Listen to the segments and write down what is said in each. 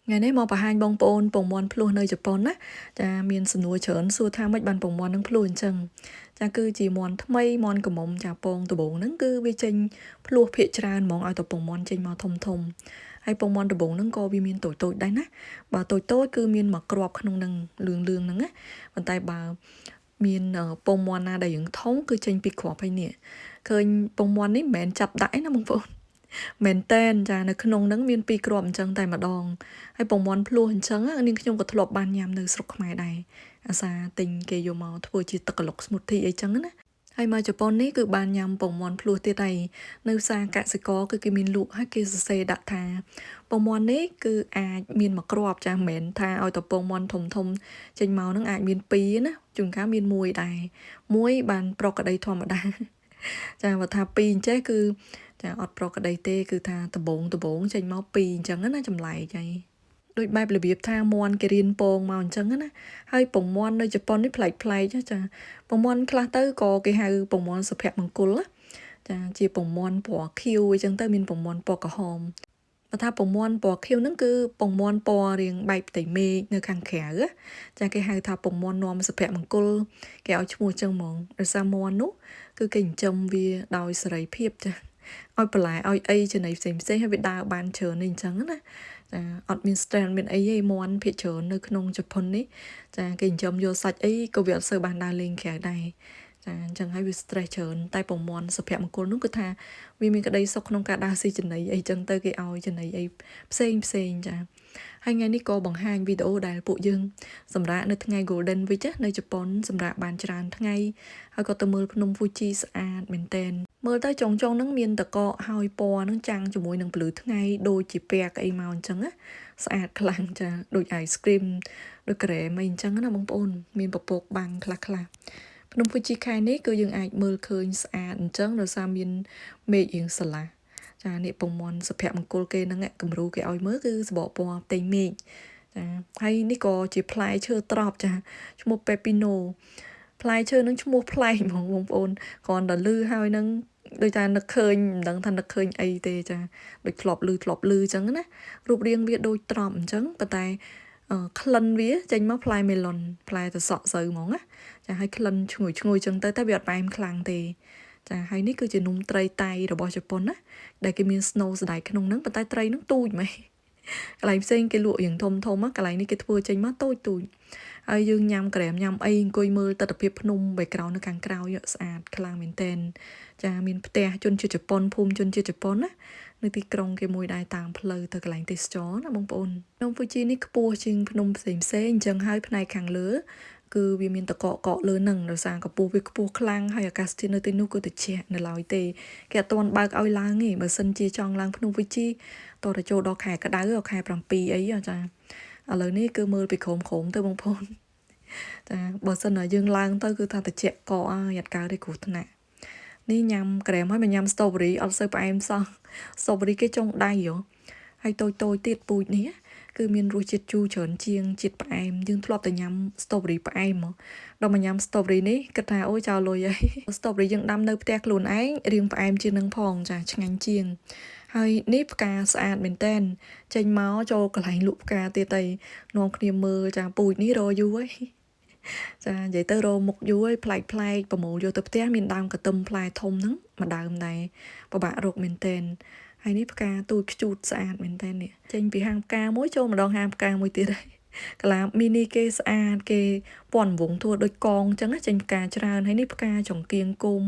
ngày nay mà bà hai bông bồn bông mòn plu nơi Japan á cha miền sườn núi chởn xua tham mấy bàn bông mòn nâng plu chân cha cứ chỉ mòn thâm mây mòn cầm mông cha bông tụ bông nâng cứ vi chênh plu phía tràn mong ai tụ bông mòn chênh màu thâm thâm hay bông mòn tụ bông nâng có vi miền tội đấy nè bà tội cứ miền mặc crop không nâng lương nâng á bàn tay bà miền bông mòn na đầy những thống cứ chênh bị crop hay nè khơi bông mòn ní mẹn chặt đãi nè bông bồn មែនតែនចានៅក្នុងហ្នឹងមានពីរគ្រាប់អញ្ចឹងតែម្ដងហើយពងមាន់ភ្លោះអញ្ចឹងនាងខ្ញុំក៏ធ្លាប់បានញ៉ាំនៅស្រុកខ្មែរដែរអាសាទិញគេយកមកធ្វើជាទឹកកឡុក smoothie អីចឹងណាហើយមកជប៉ុននេះគឺបានញ៉ាំពងមាន់ភ្លោះទៀតហើយនៅផ្សារកសិករគឺគេមានលក់ហើយគេសរសេរដាក់ថាពងមាន់នេះគឺអាចមានមួយគ្រាប់ចាស់មិនមែនថាឲ្យតែពងមាន់ធំចេញមកហ្នឹងអាចមានពីរណាជួនកាលមានមួយដែរមួយបានប្រកក្តីធម្មតាចាបើថាពីរអញ្ចេះគឺចាអត់ប្រកក្តីទេគឺថាដបងចេញមកពីរអញ្ចឹងណាចម្លែកហើយដូចបែបរបៀបថាមន់គេរៀនពងមកអញ្ចឹងណាហើយពងមន់នៅជប៉ុននេះប្លែកចាពងមន់ខ្លះទៅក៏គេហៅពងមន់សុភមង្គលចាជាពងមន់ពណ៌ខៀវអញ្ចឹងទៅមានពងមន់ពណ៌ក្រហមបើថាពងមន់ពណ៌ខៀវហ្នឹងគឺពងមន់ពណ៌រាងបែបផ្ទៃមេឃនៅខាងក្រៅចាគេហៅថាពងមន់នាំសុភមង្គលគេឲ្យឈ្មោះអញ្ចឹងហ្មងដោយសារមន់នោះគឺគេចិញ្ចឹមវាដោយសេរីភាពចាឲ្យបន្លែឲ្យអីចំណីផ្សេងហើយវាដើរបានច្រើននេះអញ្ចឹងណាចាអត់មាន stress មានអីទេមន់ភាគច្រើននៅក្នុងជប៉ុននេះចាគេចិញ្ចឹមយកសាច់អីក៏វាអត់សូវបានដើរលេងក្រៅដែរចាអញ្ចឹងហើយវា stress ច្រើនតែពងមន់សុភមង្គលនោះគឺថាវាមានក្តីសុខក្នុងការដើរស៊ីចំណីអីចឹងទៅគេឲ្យចំណីអីផ្សេងចាហើយថ្ងៃនេះក៏បង្ហាញវីដេអូដែលពួកយើងសម្រាប់នៅថ្ងៃ Golden Week នៅជប៉ុនសម្រាប់បានច្រើនថ្ងៃហើយក៏ទៅមើលភ្នំ Fuji ស្អាតមែនតើមើលទៅចុងហ្នឹងមានតកកហើយពណ៌ហ្នឹងចាំងជាមួយនឹងពន្លឺថ្ងៃដូចជាពាក់អីមកអញ្ចឹងណាស្អាតខ្លាំងចាដូច ice cream ដូចក្រែមអីអញ្ចឹងណាបងប្អូនមានពពកបាំងខ្លះភ្នំ Fuji ខែនេះគឺយើងអាចមើលឃើញស្អាតអញ្ចឹងដោយសារមានមេឃរៀងស្រឡះចានេះពងមន់សុភមង្គលគេហ្នឹងគំរូគេឲ្យមើលគឺសបកពណ៌ផ្ទៃមេឃចាហើយនេះក៏ជាផ្លែឈើត្រប់ចាឈ្មោះ Pepino ផ្លែឈើនឹងឈ្មោះប្លែកហ្មងបងប្អូនគ្រាន់តែលឺហើយនឹងដូចតែនឹកឃើញមិនដឹងថានឹកឃើញអីទេចាដូចធ្លាប់លឺអញ្ចឹងណារូបរាងវាដូចត្រប់អញ្ចឹងប៉ុន្តែក្លិនវាចេញមកផ្លែមេឡុនផ្លែត្រសក់ស្រូវហ្មងណាចាហើយក្លិនឈ្ងុយអញ្ចឹងទៅតែវាអត់ផ្អែមខ្លាំងទេចាហើយនេះគឺជានំត្រីតៃរបស់ជប៉ុនណាដែលគេមាន snow ស្ដែកក្នុងហ្នឹងប៉ុន្តែត្រីហ្នឹងទូចមែនកន្លែងផ្សេងគេលក់យ៉ាងធំកន្លែងនេះគេធ្វើចេញមកតូចហើយយើងញ៉ាំក្រែមញ៉ាំអីអង្គុយមើលទស្សនវិជ្ជាភ្នំ background នៅខាងក្រៅស្អាតខ្លាំងមែនទែនចាមានផ្ទះជនជាតិជប៉ុនភូមិជនជាតិជប៉ុនណានៅទីក្រុងគេមួយដែរតាមផ្លូវទៅកន្លែងទេសចរណាបងប្អូនភ្នំ Fuji នេះខ្ពស់ជាងភ្នំផ្សេងអញ្ចឹងហើយផ្នែកខាងលើគឺវាមានតកកលើនឹងដោយសារកម្ពស់វាខ្ពស់ខ្លាំងហើយអាកាសធាតុនៅទីនោះក៏ត្រជាក់នៅឡើយទេគេអត់ទាន់បើកឲ្យឡើងទេបើសិនជាចង់ឡើងភ្នំ Fuji តរចូលដល់ខែក្តៅខែ7អីចាឥឡូវនេះគឺមើលពីក្រោមទៅបងប្អូនចាបើសិនណាយើងឡើងទៅគឺថាត្រជាក់កកអត់កើតទេគ្រោះថ្នាក់នេះញ៉ាំក្រែមហើយមកញ៉ាំ strawberry អត់សូវផ្អែមសោះ strawberry គេចុងដៃហើយតូចទៀតពូជនេះគឺមានរសជាតិជូរច្រើនជាងជាតិផ្អែមយើងធ្លាប់តែញ៉ាំ strawberry ផ្អែមមកដល់មកញ៉ាំ strawberry នេះគិតថាអូយចោលលុយហើយ strawberry យើងដាំនៅផ្ទះខ្លួនឯងរៀងផ្អែមជាងនឹងផងចាឆ្ងាញ់ជាងហើយនេះផ្កាស្អាតមែនតើចេញមកចូលកន្លែងលក់ផ្កាទៀតហើយនាំគ្នាមើលចាពូជនេះរយូរហើយចានិយាយទៅរមុខយូរហើយប្លែកប្រមូលយកទៅផ្ទះមានដើមកន្ទឹមផ្លែធំហ្នឹងមួយដើមដែរពិបាករកមែនតើហើយនេះផ្កាទូចខ្ជូតស្អាតមែនតើនេះចេញពីហាងផ្កាមួយចូលម្ដងហាងផ្កាមួយទៀតហើយកន្លាមីនីគេស្អាតគេពាន់វងទួដូចកងអញ្ចឹងចេញផ្កាច្រើនហើយនេះផ្កាចង្គៀងគុំ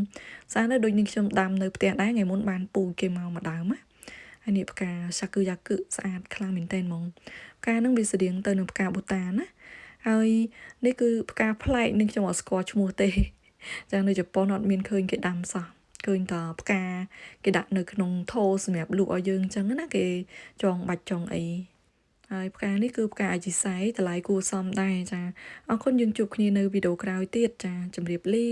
ស្អាតដូចនេះខ្ញុំដាំនៅផ្ទះដែរថ្ងៃមុនបានពូជគេមកមួយដើមណាហើយនេះផ្កាសាគឺយ៉ាគឹស្អាតខ្លាំងមែនតើហ្មងផ្កាហ្នឹងវាស្តៀងទៅនឹងផ្កាបូតានណាហើយនេះគឺផ្កាប្លែកនឹងខ្ញុំអត់ស្គាល់ឈ្មោះទេចានៅជប៉ុនអត់មានឃើញគេដាំសោះឃើញតែផ្កាគេដាក់នៅក្នុងថូសម្រាប់លក់ឲ្យយើងអញ្ចឹងណាគេចងបាច់ចងអីហើយផ្កានេះគឺផ្កាអាជីស័យតម្លៃគួរសមដែរចាអរគុណយើងជួបគ្នានៅវីដេអូក្រោយទៀតចាជម្រាបលា